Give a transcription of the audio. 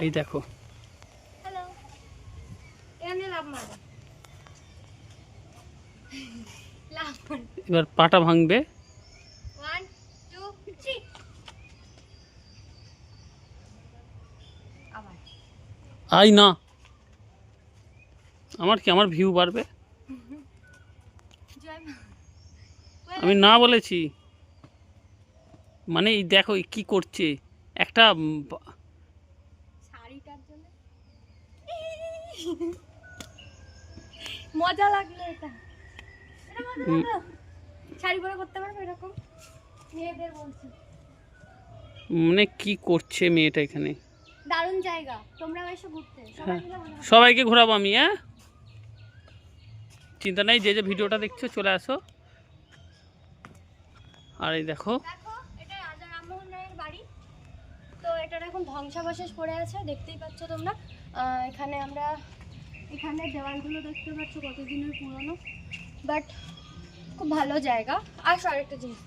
এই দেখো এবার পাটা ভাঙবে। আই না, আমার কি, আমার ভিউ বাড়বে। আমি না বলেছি, মানে এই দেখো কি করছে একটা মজা লাগলো এটা। শাড়ি পরে করতে পারবে এরকম? মেয়েদের বলছি। মানে কি করছে মেয়েটা এখানে। দারুণ জায়গা, তোমরা এসে ঘুরতে। হ্যাঁ, সবাইকে ঘোরাবো আমি। হ্যাঁ, চিন্তা নেই, যে যে ভিডিওটা দেখছো চলে আসো। আর এই দেখো এটা রাজা রামমোহন রায়ের বাড়ি। তো এটার এখন ধ্বংসাবশেষ পড়ে আছে, দেখতেই পাচ্ছ তোমরা। এখানে আমরা এখানে দেওয়ালগুলো দেখতে পাচ্ছ কত দিনের পুরনো, বাট খুব ভালো জায়গা। আসো আরেকটা জিনিস